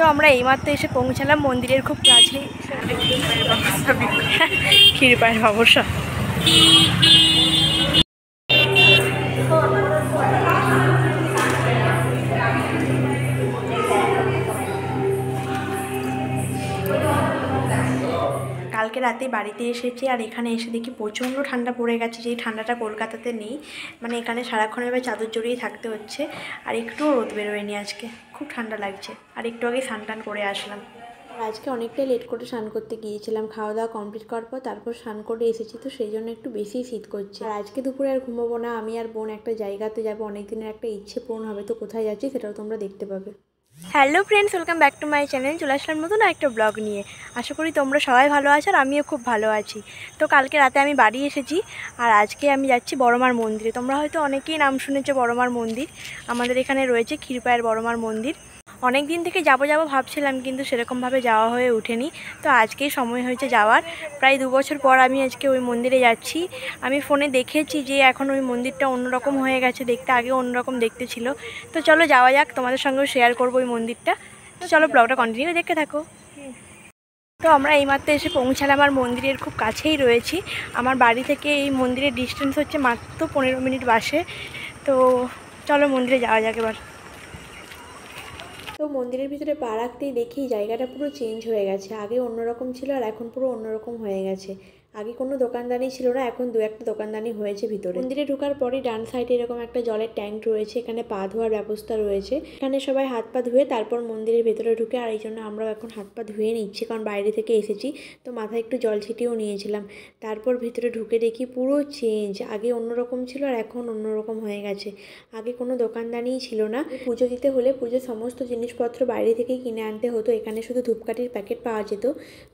তো আমরা এইমাত্র এসে পৌঁছালাম মন্দিরের খুব কাছে। ক্ষীরপায়ের ব্যবসা। কালকে রাতে বাড়িতে এসেছি আর এখানে এসে দেখি প্রচণ্ড ঠান্ডা পড়ে গেছে, যেই ঠান্ডাটা কলকাতাতে নেই। মানে এখানে সারাক্ষণ এবার চাদর জড়িয়ে থাকতে হচ্ছে, আর একটুও রোদ বেরোয়নি আজকে, খুব ঠান্ডা লাগছে। আর একটু আগে স্নান টান করে আসলাম। আর আজকে অনেকটাই লেট করে স্নান করতে গিয়েছিলাম, খাওয়া দাওয়া কমপ্লিট করার পর তারপর স্নান করে এসেছি, তো সেই জন্য একটু বেশিই শীত করছে। আর আজকে দুপুরে আর ঘুমোবো না, আমি আর বোন একটা জায়গাতে যাবো, অনেক দিনের একটা ইচ্ছে পূরণ হবে। তো কোথায় যাচ্ছি সেটাও তোমরা দেখতে পাবে। Hello friends, welcome back to my channel. চলে আসলাম নতুন একটা ব্লগ নিয়ে। আশা করি তোমরা সবাই ভালো আছো আর আমিও খুব ভালো আছি। তো কালকে রাতে আমি বাড়ি এসেছি আর আজকে আমি যাচ্ছি বড়মার মন্দিরে। তোমরা হয়তো অনেকেই নাম শুনেছো বড়মার মন্দির। আমাদের এখানে রয়েছে ক্ষীরপায়ের বড়মার মন্দির। অনেক দিন থেকে যাবো ভাবছিলাম, কিন্তু সেরকমভাবে যাওয়া হয়ে ওঠেনি। তো আজকেই সময় হয়েছে যাওয়ার। প্রায় 2 বছর পর আমি আজকে ওই মন্দিরে যাচ্ছি। আমি ফোনে দেখেছি যে এখন ওই মন্দিরটা অন্যরকম হয়ে গেছে দেখতে, আগে অন্যরকম দেখতে ছিল। তো চলো যাওয়া যাক, তোমাদের সঙ্গেও শেয়ার করবো ওই মন্দিরটা। তো চলো ব্লগটা কন্টিনিউ দেখতে থাকো। তো আমরা এইমাত্র এসে পৌঁছালাম, আমার মন্দিরের খুব কাছেই রয়েছি। আমার বাড়ি থেকে এই মন্দিরের ডিস্টেন্স হচ্ছে মাত্র 15 মিনিট বাসে। তো চলো মন্দিরে যাওয়া যাক এবার। তো মন্দিরের ভিতরে পা রাখতেই দেখি জায়গাটা পুরো চেঞ্জ হয়ে গেছে। আগে অন্যরকম ছিল আর এখন পুরো অন্যরকম হয়ে গেছে। আগে কোনো দোকানদানি ছিল না, এখন 2-1টা দোকানদানি হয়েছে ভিতরে। মন্দিরে ঢোকার পরই ডান সাইডে এরকম একটা জলের ট্যাঙ্ক রয়েছে, এখানে পা ধোয়ার ব্যবস্থা রয়েছে। এখানে সবাই হাত পা ধুয়ে তারপর মন্দিরের ভেতরে ঢুকে, আর এই জন্য আমরাও এখন হাত পা ধুয়ে নিচ্ছি, কারণ বাইরে থেকে এসেছি তো মাথায় একটু জল ছিটিয়েও নিয়েছিলাম। তারপর ভিতরে ঢুকে দেখি পুরো চেঞ্জ, আগে অন্যরকম ছিল আর এখন অন্যরকম হয়ে গেছে। আগে কোনো দোকানদানিই ছিল না। পুজো দিতে হলে পুজোর সমস্ত জিনিসপত্র বাইরে থেকেই কিনে আনতে হতো। এখানে শুধু ধূপকাঠির প্যাকেট পাওয়া যেত,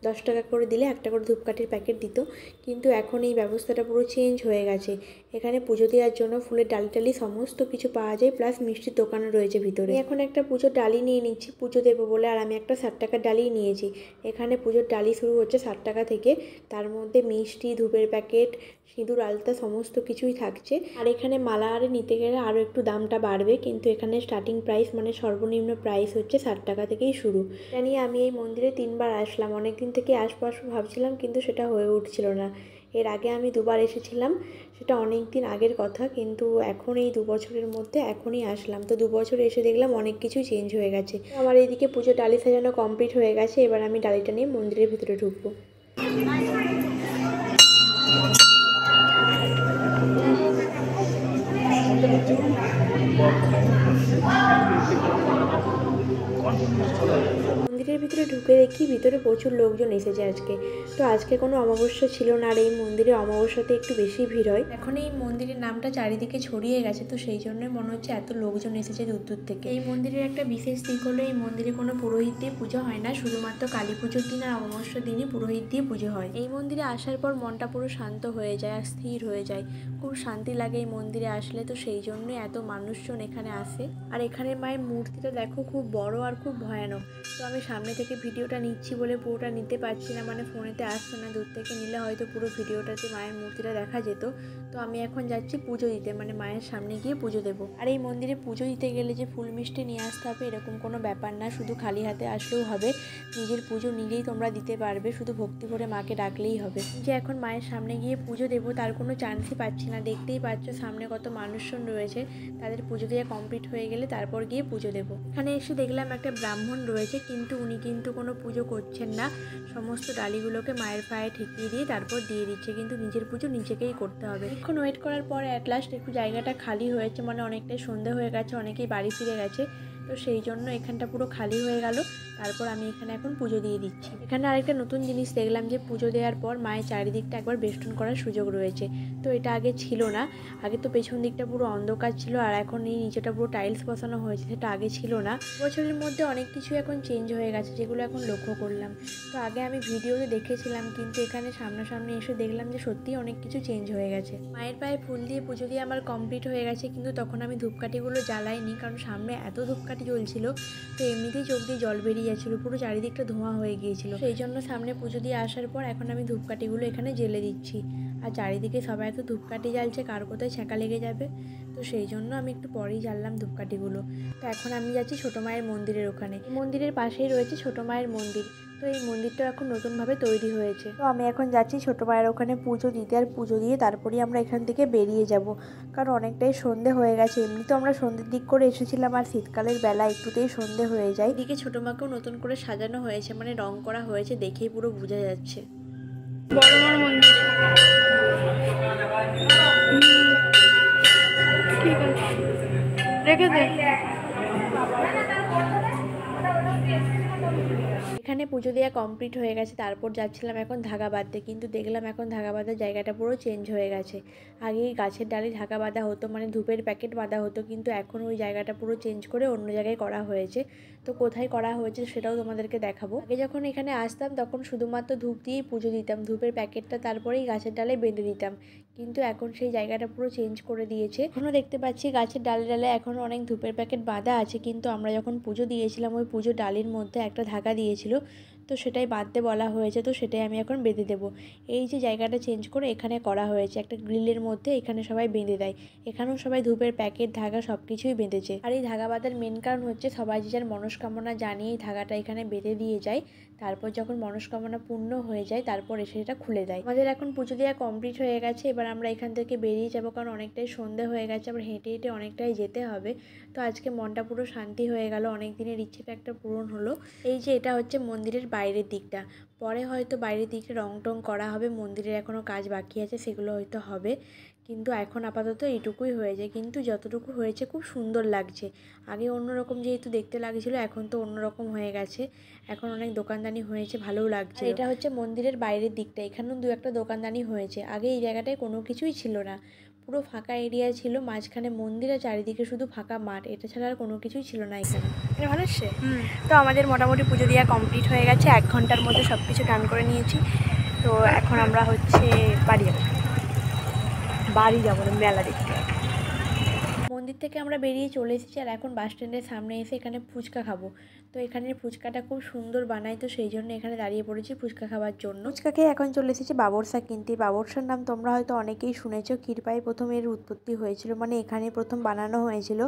10 টাকা করে দিলে একটা করে ধূপকাঠির প্যাকেট দিত। কিন্তু এখন এই ব্যবস্থাটা পুরো চেঞ্জ হয়ে গেছে। এখানে পুজো দেওয়ার জন্য ফুলের ডালি টালি সমস্ত কিছু পাওয়া যায়, প্লাস মিষ্টির দোকানও রয়েছে ভিতরে। এখন একটা পুজোর ডালি নিয়ে নিচ্ছি পুজো দেবো বলে, আর আমি একটা 60 টাকার ডালিই নিয়েছি। এখানে পুজোর ডালি শুরু হচ্ছে 60 টাকা থেকে, তার মধ্যে মিষ্টি, ধূপের প্যাকেট, সিঁদুর, আলতা সমস্ত কিছুই থাকছে। আর এখানে মালা আরে নিতে গেলে আরও একটু দামটা বাড়বে, কিন্তু এখানে স্টার্টিং প্রাইস মানে সর্বনিম্ন প্রাইস হচ্ছে 60 টাকা থেকেই শুরু। এটা নিয়ে আমি এই মন্দিরে 3বার আসলাম, অনেক দিন থেকে আসবো ভাবছিলাম, কিন্তু সেটা হয়ে উঠছিল না। এর আগে আমি 2বার এসেছিলাম, সেটা অনেক দিন আগের কথা, কিন্তু এখন এই 2 বছরের মধ্যে এখনই আসলাম। তো 2 বছর এসে দেখলাম অনেক কিছু চেঞ্জ হয়ে গেছে। আমার এইদিকে পুজো ডালি সাজানো কমপ্লিট হয়ে গেছে, এবার আমি ডালিটা নিয়ে মন্দিরের ভিতরে ঢুকবো। মন্দিরের ভিতরে ঢুকে দেখি ভিতরে প্রচুর লোকজন এসেছে আজকে। তো আজকে কোনো অমাবস্যা ছিল না, আর এই মন্দিরে অমাবস্যাতে একটু বেশি ভিড় হয়। এখন এই মন্দিরের নামটা চারিদিকে ছড়িয়ে গেছে, তো সেই জন্যই মনে হচ্ছে এত লোকজন এসেছে দূর দূর থেকে। এই মন্দিরের একটা বিশেষ দিক হলো এই মন্দিরে কোনো পুরোহিত দিয়ে পুজো হয় না, শুধুমাত্র কালী পুজোর দিন আর অমাবস্যার দিনই পুরোহিত দিয়ে পুজো হয়। এই মন্দিরে আসার পর মনটা পুরো শান্ত হয়ে যায় আর স্থির হয়ে যায়, খুব শান্তি লাগে এই মন্দিরে আসলে। তো সেই জন্যই এত মানুষজন এখানে আসে। আর এখানে মায়ের মূর্তিটা দেখো, খুব বড় আর খুব ভয়ানক। তো আমি সামনে থেকে ভিডিওটা নিচ্ছি বলে পুরোটা নিতে পারছি না, মানে ফোনেতে আসছে না। দূর থেকে নিলে হয়তো পুরো ভিডিওটাতে মায়ের মূর্তিটা দেখা যেত। তো আমি এখন যাচ্ছি পুজো দিতে, মানে মায়ের সামনে গিয়ে পুজো দেবো। আর এই মন্দিরে পুজো দিতে গেলে যে ফুল মিষ্টি নিয়ে আসতে হবে এরকম কোনো ব্যাপার না, শুধু খালি হাতে আসলেও হবে। নিজের পুজো নিজেই তোমরা দিতে পারবে, শুধু ভক্তি করে মাকে ডাকলেই হবে। যে এখন মায়ের সামনে গিয়ে পুজো দেবো তার কোনো চান্সই পাচ্ছি না। দেখতেই পাচ্ছ সামনে কত মানুষজন রয়েছে, তাদের পুজো দেওয়া কমপ্লিট হয়ে গেলে তারপর গিয়ে পুজো দেবো। এখানে এসে দেখলাম একটা ব্রাহ্মণ রয়েছে, কিন্তু উনি কিন্তু কোনো পুজো করছেন না, সমস্ত ডালিগুলোকে মায়ের পায়ে ঠেকিয়ে দিয়ে তারপর দিয়ে দিচ্ছে, কিন্তু নিজের পুজো নিজেকেই করতে হবে। এখন ওয়েট করার পর অ্যাট লাস্ট একটু জায়গাটা খালি হয়েছে, মানে অনেকটাই সন্ধে হয়ে গেছে, অনেকেই বাড়ি ফিরে গেছে। তো সেই জন্য এখানটা পুরো খালি হয়ে গেল। তারপর আমি এখানে এখন পুজো দিয়ে দিচ্ছি। এখানে আরেকটা নতুন জিনিস দেখলাম যে পুজো দেওয়ার পর মায়ের চারিদিকটা একবার বেষ্টন করার সুযোগ রয়েছে। তো এটা আগে ছিল না, আগে তো পেছন দিকটা পুরো অন্ধকার ছিল, আর এখন এই নিচেটা পুরো টাইলস বসানো হয়েছে, সেটা আগে ছিল না। বছরের মধ্যে অনেক কিছু এখন চেঞ্জ হয়ে গেছে, যেগুলো এখন লক্ষ্য করলাম। তো আগে আমি ভিডিওতে দেখেছিলাম, কিন্তু এখানে সামনাসামনি এসে দেখলাম যে সত্যিই অনেক কিছু চেঞ্জ হয়ে গেছে। মায়ের পায়ে ফুল দিয়ে পুজো দিয়ে আমার কমপ্লিট হয়ে গেছে, কিন্তু তখন আমি ধূপকাঠিগুলো জ্বালাইনি, কারণ সামনে এত ধূপকাঠি জ্বলছিল। তো এমনিতেই চোখ দিয়ে জল বেরিয়ে যাচ্ছিল, পুরো চারিদিকটা ধোঁয়া হয়ে গিয়েছিল। সেই জন্য সামনে পুজো দিয়ে আসার পর এখন আমি ধূপকাঠিগুলো এখানে জ্বেলে দিচ্ছি। আর চারিদিকে সবাই তো ধূপকাঠি জ্বালছে, কার কোথায় ছ্যাঁকা লেগে যাবে। তো সেই জন্য আমি একটু পরেই জ্বাললাম ধূপকাঠিগুলো। তো এখন আমি যাচ্ছি ছোটো মায়ের মন্দিরের ওখানে। এই মন্দিরের পাশেই রয়েছে ছোটো মায়ের মন্দির। তো এই মন্দিরটা এখন নতুনভাবে তৈরি হয়েছে। তো আমি এখন যাচ্ছি ছোটো মায়ের ওখানে পুজো দিতে, আর পুজো দিয়ে তারপরেই আমরা এখান থেকে বেরিয়ে যাব, কারণ অনেকটাই সন্ধে হয়ে গেছে। এমনি তো আমরা সন্ধ্যের দিক করে এসেছিলাম, আর শীতকালের বেলা একটুতেই সন্ধে হয়ে যায়। এদিকে ছোটো মাকেও নতুন করে সাজানো হয়েছে, মানে রং করা হয়েছে, দেখেই পুরো বোঝা যাচ্ছে। বড় মার মন্দির, ঠিক আছে, রেখে দে। এখানে পুজো দেওয়া কমপ্লিট হয়ে গেছে, তারপর যাচ্ছিলাম এখন ধাগা বাঁধতে, কিন্তু দেখলাম এখন ধাগা বাঁধার জায়গাটা পুরো চেঞ্জ হয়ে গেছে। আগে গাছের ডালে ধাগা বাঁধা হতো, মানে ধূপের প্যাকেট বাঁধা হতো, কিন্তু এখন ওই জায়গাটা পুরো চেঞ্জ করে অন্য জায়গায় করা হয়েছে। তো কোথায় করা হয়েছে সেটাও তোমাদেরকে দেখাবো। আগে যখন এখানে আসতাম তখন শুধুমাত্র ধূপ দিয়েই পুজো দিতাম, ধূপের প্যাকেটটা তারপরেই গাছের ডালে বেঁধে দিতাম, কিন্তু এখন সেই জায়গাটা পুরো চেঞ্জ করে দিয়েছে। এখনও দেখতে পাচ্ছি গাছের ডালে ডালে এখনও অনেক ধূপের প্যাকেট বাঁধা আছে, কিন্তু আমরা যখন পুজো দিয়েছিলাম ওই পুজো ডালির মধ্যে একটা ধাগা দিয়েছিল, তো সেটাই বাঁধতে বলা হয়েছে, তো সেটাই আমি এখন বেঁধে দেবো। এই যে জায়গাটা চেঞ্জ করে এখানে করা হয়েছে একটা গ্রিলের মধ্যে, এখানে সবাই বেঁধে দেয়। এখানেও সবাই ধূপের প্যাকেট ধাগা সব কিছুই বেঁধেছে। আর এই ধাগা বাঁধার মেন কারণ হচ্ছে সবাই যে যার মনস্কামনা জানিয়ে এই ধাগাটা এখানে বেঁধে দিয়ে যায়, তারপর যখন মনস্কামনা পূর্ণ হয়ে যায় তারপর এসে এটা খুলে দেয়। আমাদের এখন পুজো দেওয়া কমপ্লিট হয়ে গেছে, এবার আমরা এখান থেকে বেরিয়ে যাবো, কারণ অনেকটাই সন্ধে হয়ে গেছে, আবার হেঁটে হেঁটে অনেকটাই যেতে হবে। তো আজকে মনটা পুরো শান্তি হয়ে গেল, অনেক দিনের ইচ্ছেটা একটা পূরণ হলো। এই যে এটা হচ্ছে মন্দিরের বাইরের দিকটা, পরে হয়তো বাইরের দিকে রং টং করা হবে, মন্দিরের এখনও কাজ বাকি আছে, সেগুলো হয়তো হবে, কিন্তু এখন আপাতত এইটুকুই হয়েছে। কিন্তু যতটুকু হয়েছে খুব সুন্দর লাগছে। আগে অন্যরকম যেহেতু দেখতে লাগছিল, এখন তো অন্যরকম হয়ে গেছে, এখন অনেক দোকানদানি হয়েছে, ভালোও লাগছে। এটা হচ্ছে মন্দিরের বাইরের দিকটা, এখানেও দু একটা দোকানদানি হয়েছে। আগে এই জায়গাটায় কোনো কিছুই ছিল না, পুরো ফাঁকা এরিয়া ছিল, মাঝখানে মন্দির আর চারিদিকে শুধু ফাঁকা মাঠ, এটা ছাড়া আর কোনো কিছুই ছিল না এখানে। এটা ভালো আসছে। তো আমাদের মোটামুটি পুজো দেওয়া কমপ্লিট হয়ে গেছে, 1 ঘন্টার মধ্যে সব কিছু ডান করে নিয়েছি। তো এখন আমরা হচ্ছে বাড়ি যাবো না, মেলা দেখতে। মন্দির থেকে আমরা বেরিয়ে চলে এসেছি, আর এখন বাস স্ট্যান্ডের সামনে এসে এখানে ফুচকা খাবো। তো এখানের ফুচকাটা খুব সুন্দর বানায়, তো সেই জন্য এখানে দাঁড়িয়ে পড়েছি ফুচকা খাওয়ার জন্য। ফুচকা খেয়ে এখন চলে এসেছি বাবরসা কিনতে। বাবরসার নাম তোমরা হয়তো অনেকেই শুনেছো, ক্ষীরপাই প্রথম এর উৎপত্তি হয়েছিল, মানে এখানে প্রথম বানানো হয়েছিল।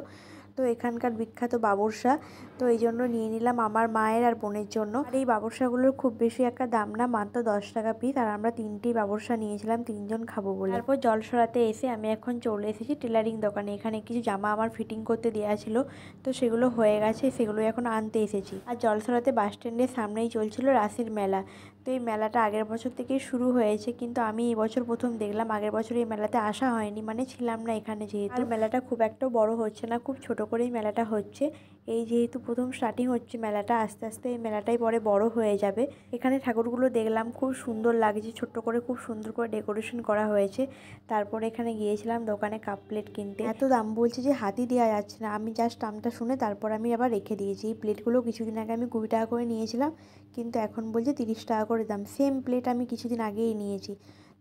তো এখানকার বিখ্যাত বাবরসা, তো এই জন্য নিয়ে নিলাম আমার মায়ের আর বোনের জন্য। আর এই বাবরসাগুলোর খুব বেশি একটা দাম না, মাত্র 10 টাকা পিস, আর আমরা 3টি বাবরসা নিয়েছিলাম 3 জন খাবো বলে। তারপর জলসরাতে এসে আমি এখন চলে এসেছি টেলারিং দোকানে, এখানে কিছু জামা আমার ফিটিং করতে দেওয়া ছিল, তো সেগুলো হয়ে গেছে, সেগুলো এখন আনতে এসেছি। আর জলসরাতে বাস স্ট্যান্ডের সামনেই চলছিল রাসের মেলা। তো এই মেলাটা আগের বছর থেকেই শুরু হয়েছে, কিন্তু আমি এই বছর প্রথম দেখলাম, আগের বছর এই মেলাতে আসা হয়নি, মানে ছিলাম না এখানে যেহেতু। আর মেলাটা খুব একটা বড় হচ্ছে না, খুব ছোট করেই মেলাটা হচ্ছে। এই যেহেতু প্রথম স্টার্টিং হচ্ছে মেলাটা, আস্তে আস্তে এই মেলাটাই পরে বড় হয়ে যাবে। এখানে ঠাকুরগুলো দেখলাম, খুব সুন্দর লাগছে, ছোট্ট করে খুব সুন্দর করে ডেকোরেশন করা হয়েছে। তারপরে এখানে গিয়েছিলাম দোকানে কাপ প্লেট কিনতে, এত দাম বলছে যে হাতই দেওয়া যাচ্ছে না। আমি জাস্ট দামটা শুনে তারপর আমি আবার রেখে দিয়েছি। এই প্লেটগুলো কিছুদিন আগে আমি 20 টাকা করে নিয়েছিলাম, কিন্তু এখন বলছে 30 টাকা করে দাম। সেম প্লেট আমি কিছুদিন আগেই নিয়েছি,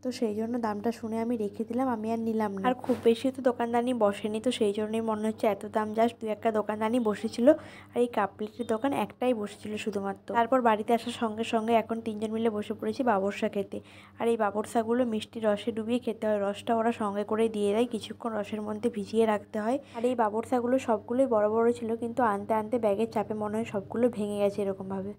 তো সেই জন্য দামটা শুনে আমি রেখে দিলাম, আমি আর নিলাম না। আর খুব বেশি তো দোকানদানি বসেনি, তো সেই জন্যই মনে হচ্ছে এত দাম। জাস্ট 2-1টা দোকানদানি বসেছিল, আর এই কাপ প্লেটের দোকান একটাই বসেছিল শুধুমাত্র। তারপর বাড়িতে আসার সঙ্গে সঙ্গে এখন 3 জন মিলে বসে পড়েছি বাবরসা খেতে। আর এই বাবরসাগুলো মিষ্টি রসে ডুবিয়ে খেতে হয়, রসটা ওরা সঙ্গে করে দিয়ে দেয়, কিছুক্ষণ রসের মধ্যে ভিজিয়ে রাখতে হয়। আর এই বাবরসাগুলো সবগুলোই বড় বড় ছিল, কিন্তু আনতে আনতে ব্যাগের চাপে মনে হয় সবগুলো ভেঙে গেছে এরকমভাবে।